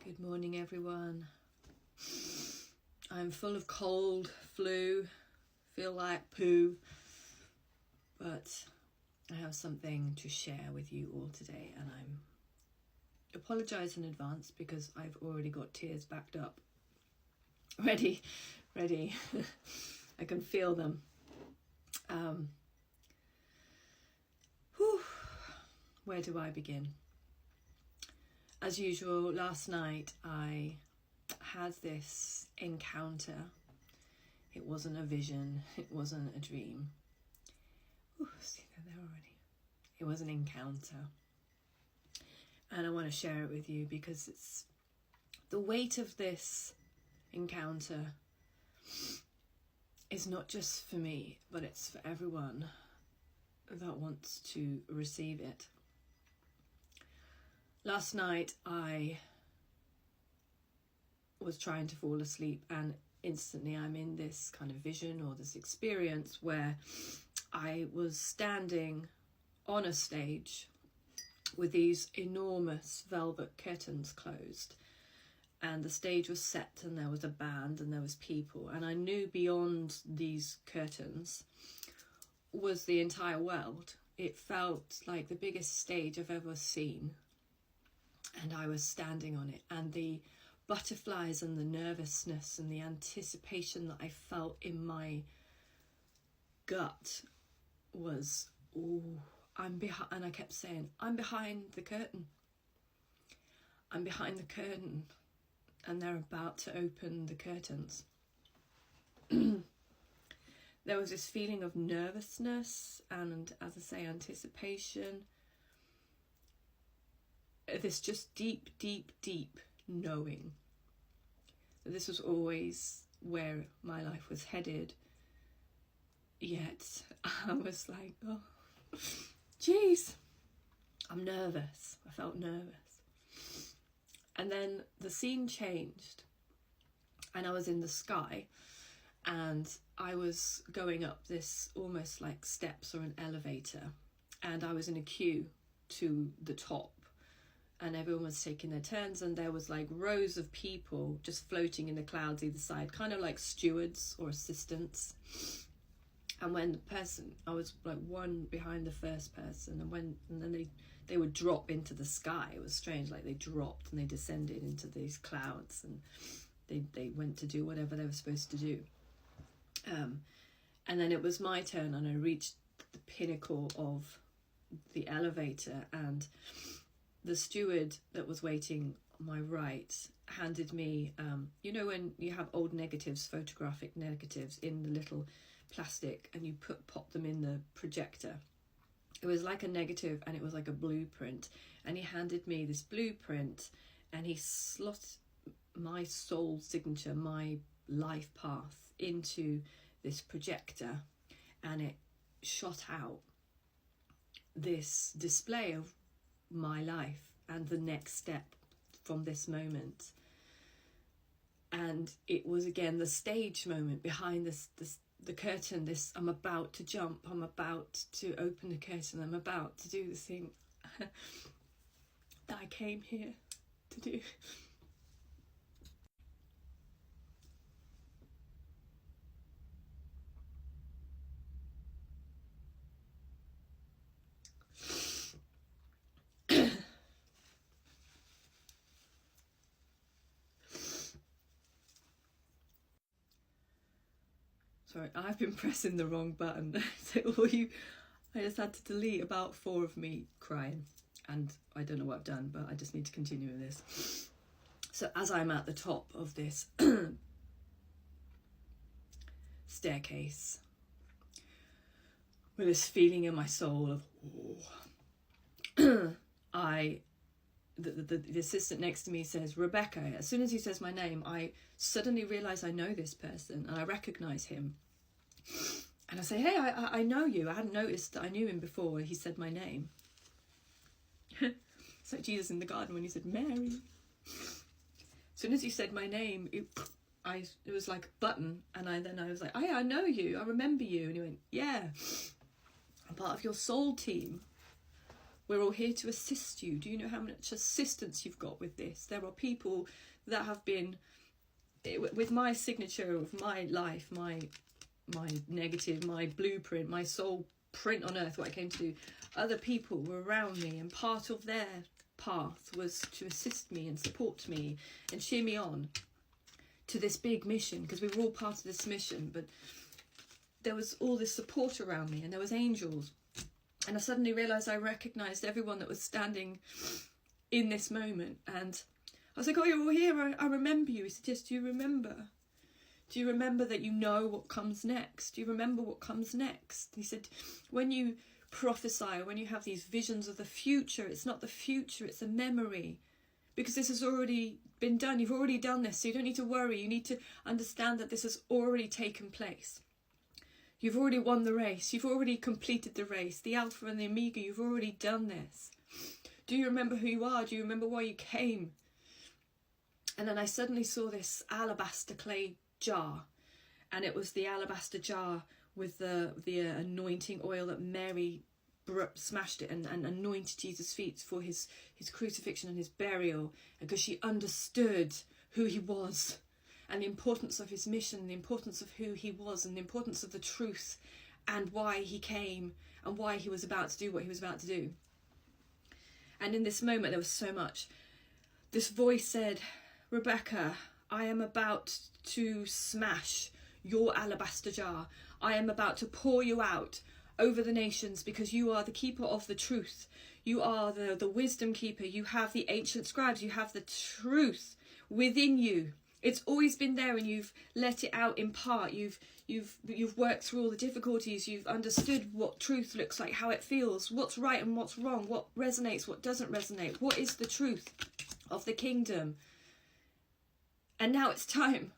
Good morning, everyone. I'm full of cold, flu, feel like poo, but I have something to share with you all today, and I'm apologise in advance because I've already got tears backed up. Ready. I can feel them. Where do I begin? As usual, last night I had this encounter. It wasn't a vision, it wasn't a dream. See, they're there already. It was an encounter. And I want to share it with you because it's the weight of this encounter is not just for me, but it's for everyone that wants to receive it. Last night I was trying to fall asleep, and instantly I'm in this kind of vision or this experience where I was standing on a stage with these enormous velvet curtains closed, and the stage was set and there was a band and there was people, and I knew beyond these curtains was the entire world. It felt like the biggest stage I've ever seen, and I was standing on it, and the butterflies and the nervousness and the anticipation that I felt in my gut was, I'm behind. And I kept saying, I'm behind the curtain. I'm behind the curtain, and they're about to open the curtains. There was this feeling of nervousness and, as I say, anticipation. This just deep knowing that this was always where my life was headed. Yet I was like, oh, geez, I'm nervous. I felt nervous. And then the scene changed, and I was in the sky, and I was going up this almost like steps or an elevator, and I was in a queue to the top, and everyone was taking their turns, and there was like rows of people just floating in the clouds either side, kind of like stewards or assistants. And when the person, I was like one behind the first person, and then they would drop into the sky. It was strange, like they dropped and they descended into these clouds, and they went to do whatever they were supposed to do. And then it was my turn, and I reached the pinnacle of the elevator, and the steward that was waiting on my right handed me, you know when you have old negatives, photographic negatives in the little plastic, and you pop them in the projector. It was like a negative, and it was like a blueprint, and he handed me this blueprint, and he slotted my soul signature, my life path into this projector, and it shot out this display of my life and the next step from this moment. And it was again the stage moment behind the curtain, this I'm about to jump, I'm about to open the curtain, I'm about to do the thing that I came here to do. Sorry, I've been pressing the wrong button. So I just had to delete about 4 of me crying, and I don't know what I've done, but I just need to continue with this. So as I'm at the top of this staircase, with this feeling in my soul of, the assistant next to me says, Rebecca. As soon as he says my name, I suddenly realise I know this person, and I recognise him. And I say, hey, I know you. I hadn't noticed that I knew him before he said my name. It's like Jesus in the garden when he said, Mary. As soon as he said my name, it was like a button, and I was like, hey, I know you. I remember you. And he went, yeah, I'm part of your soul team. We're all here to assist you. Do you know how much assistance you've got with this? There are people that have been, with my signature of my life, my negative, my blueprint, my soul print on earth, what I came to do. Other people were around me, and part of their path was to assist me and support me and cheer me on to this big mission, because we were all part of this mission. But there was all this support around me, and there was angels, and I suddenly realised I recognised everyone that was standing in this moment. And I was like, oh, you're all here, I remember you. He said, yes, do you remember? Do you remember that you know what comes next? Do you remember what comes next? He said, when you prophesy, when you have these visions of the future, it's not the future, it's a memory. Because this has already been done. You've already done this, so you don't need to worry. You need to understand that this has already taken place. You've already won the race. You've already completed the race. The Alpha and the Omega, you've already done this. Do you remember who you are? Do you remember why you came? And then I suddenly saw this alabaster clay jar. And it was the alabaster jar with the anointing oil that Mary smashed it and anointed Jesus' feet for his crucifixion and his burial, because she understood who he was and the importance of his mission, the importance of who he was, and the importance of the truth, and why he came and why he was about to do what he was about to do. And in this moment there was so much. This voice said, Rebecca, I am about to smash your alabaster jar. I am about to pour you out over the nations, because you are the keeper of the truth. You are the wisdom keeper. You have the ancient scribes. You have the truth within you. It's always been there, and you've let it out in part. You've worked through all the difficulties. You've understood what truth looks like, how it feels, what's right and what's wrong, what resonates, what doesn't resonate, what is the truth of the kingdom. And now it's time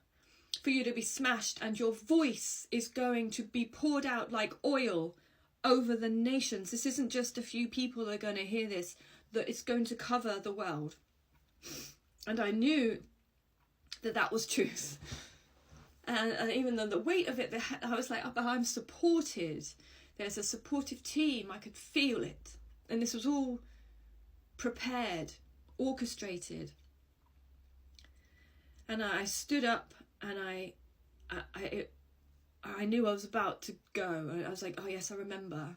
for you to be smashed, and your voice is going to be poured out like oil over the nations. This isn't just a few people that are going to hear this, that it's going to cover the world. And I knew that was truth. And even though the weight of it, I was like, oh, but I'm supported. There's a supportive team. I could feel it. And this was all prepared, orchestrated. And I stood up, and I knew I was about to go. I was like, oh yes, I remember.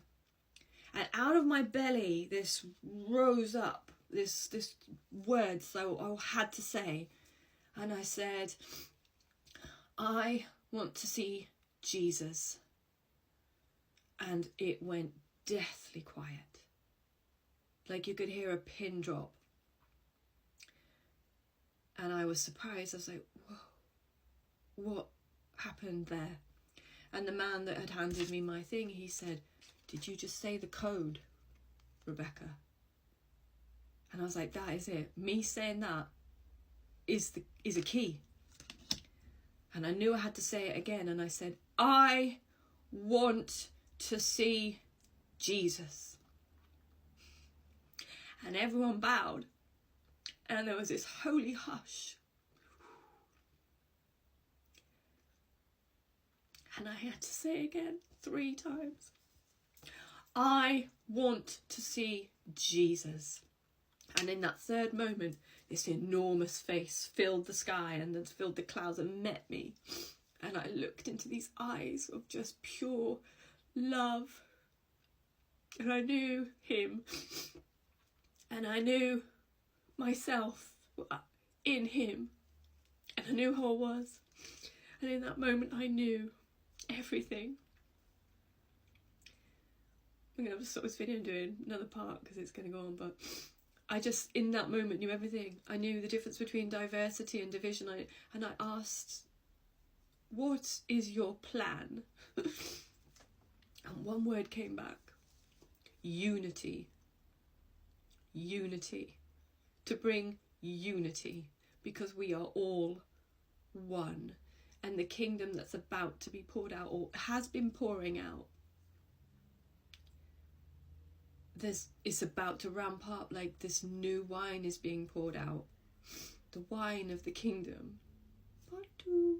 And out of my belly, this rose up, this words I had to say. And I said, I want to see Jesus. And it went deathly quiet. Like you could hear a pin drop. And I was surprised. I was like, whoa, what happened there? And the man that had handed me my thing, he said, did you just say the code, Rebecca? And I was like, that is it. Me saying that is a key. And I knew I had to say it again. And I said, I want to see Jesus. And everyone bowed. And there was this holy hush. And I had to say it again 3 times. I want to see Jesus. And in that third moment, this enormous face filled the sky and then filled the clouds and met me. And I looked into these eyes of just pure love. And I knew him. And I knew myself in him. And I knew who I was. And in that moment, I knew everything. I'm going to stop this video and do another part because it's going to go on, but I just, in that moment, knew everything. I knew the difference between diversity and division. And I asked, what is your plan? And one word came back. Unity. Unity. To bring unity, because we are all one. And the kingdom that's about to be poured out, or has been pouring out, it's about to ramp up. Like this new wine is being poured out. The wine of the kingdom. Part 2.